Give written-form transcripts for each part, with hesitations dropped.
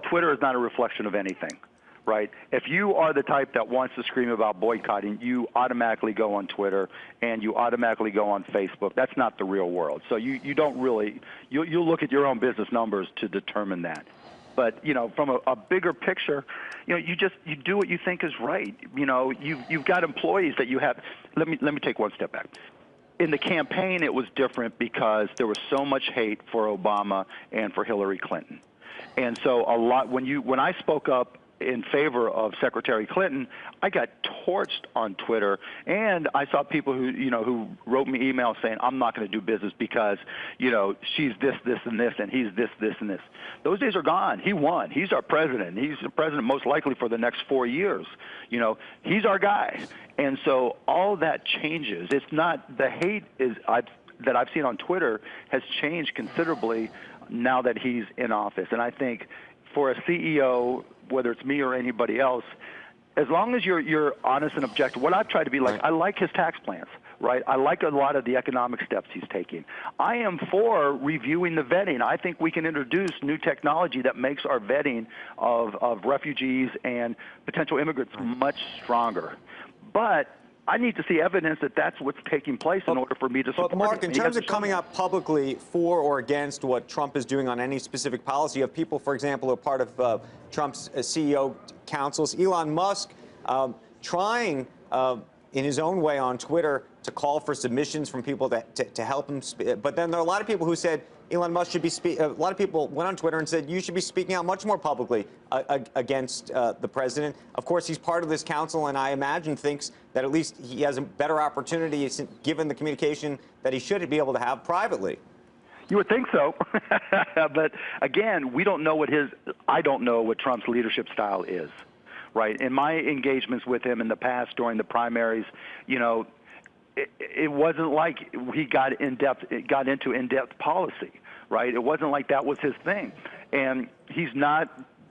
Twitter is not a reflection of anything, right? If you are the type that wants to scream about boycotting, you automatically go on Twitter and you automatically go on Facebook. That's not the real world. So you don't really, you'll look at your own business numbers to determine that. But, you know, from a bigger picture, you know, you do what you think is right. You know, you've got employees that you have. Let me take one step back. In the campaign, it was different because there was so much hate for Obama and for Hillary Clinton. And so when I spoke up in favor of Secretary Clinton, I got torched on Twitter, and I saw people who wrote me emails saying, I'm not going to do business because, you know, she's this, and this, and he's this, and this. Those days are gone. He won. He's our president. He's the president most likely for the next 4 years. You know, he's our guy. And so all that changes. It's not the hate that I've seen on Twitter has changed considerably now that he's in office. And I think for a CEO, whether it's me or anybody else, as long as you're honest and objective, what I've tried to be like, I like his tax plans, right? I like a lot of the economic steps he's taking. I am for reviewing the vetting. I think we can introduce new technology that makes our vetting of refugees and potential immigrants much stronger. But I need to see evidence that that's what's taking place in order for me to support it. But Mark, in terms of coming out publicly for or against what Trump is doing on any specific policy, you have people, for example, who are part of Trump's CEO councils. Elon Musk trying in his own way on Twitter to call for submissions from people to help him. But then there are a lot of people who said Elon Musk should be a lot of people went on Twitter and said you should be speaking out much more publicly against the president. Of course, he's part of this council, and I imagine thinks that at least he has a better opportunity given the communication that he should be able to have privately. You would think so. But again, we don't know I don't know what Trump's leadership style is, right? In my engagements with him in the past during the primaries, you know, it wasn't like he got into in-depth policy, right? It wasn't like that was his thing. And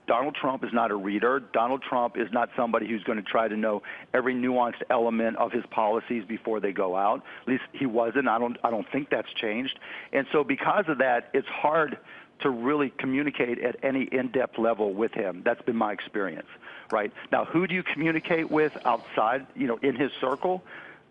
Donald Trump is not a reader. Donald Trump is not somebody who's going to try to know every nuanced element of his policies before they go out. At least he wasn't. I don't think that's changed. And so because of that, it's hard to really communicate at any in-depth level with him. That's been my experience, right? Now, who do you communicate with outside, you know, in his circle?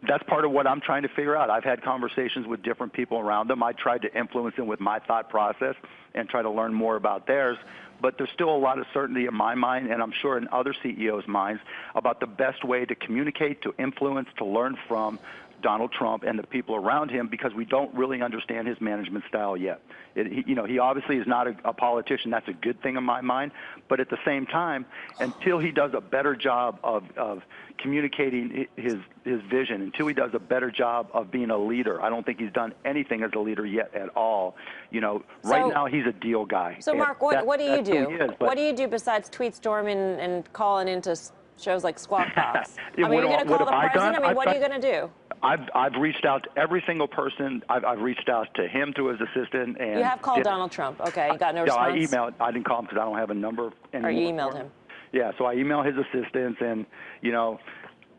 That's part of what I'm trying to figure out. I've had conversations with different people around them. I tried to influence them with my thought process and try to learn more about theirs. But there's still a lot of certainty in my mind, and I'm sure in other CEOs' minds, about the best way to communicate, to influence, to learn from Donald Trump and the people around him, because we don't really understand his management style yet. He obviously is not a politician. That's a good thing in my mind. But at the same time, until he does a better job of communicating his vision, until he does a better job of being a leader, I don't think he's done anything as a leader yet at all. You know, right now he's a deal guy. So, Mark, what do you do? What do you do besides tweet storming and calling into shows like Squawk? I mean, you're going to call the president? I mean, what are you going to do? I've reached out to every single person. I've reached out to him, to his assistant, and you have called Donald Trump. Okay, you got no response. I emailed. I didn't call him because I don't have a number anymore. Or you emailed him? Yeah, so I email his assistants, and you know,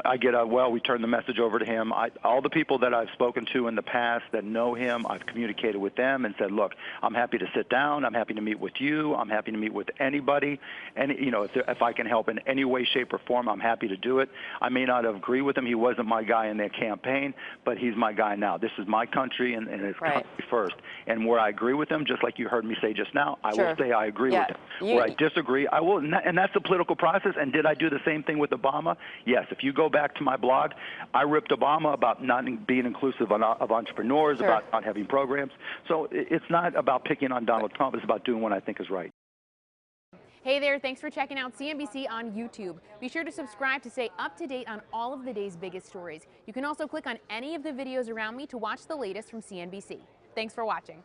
I get we turn the message over to him. All the people that I've spoken to in the past that know him, I've communicated with them and said, look, I'm happy to sit down. I'm happy to meet with you. I'm happy to meet with anybody. And, you know, if I can help in any way, shape, or form, I'm happy to do it. I may not agree with him. He wasn't my guy in their campaign, but he's my guy now. This is my country, and it's country first. And where I agree with him, just like you heard me say just now, I will say I agree with him. Where I disagree, I will. And that's the political process. And did I do the same thing with Obama? Yes. If you go back to my blog, I ripped Obama about not being inclusive of entrepreneurs, about not having programs. So it's not about picking on Donald Trump. It's about doing what I think is right. Hey there, thanks for checking out CNBC on YouTube. Be sure to subscribe to stay up to date on all of the day's biggest stories. You can also click on any of the videos around me to watch the latest from CNBC. Thanks for watching.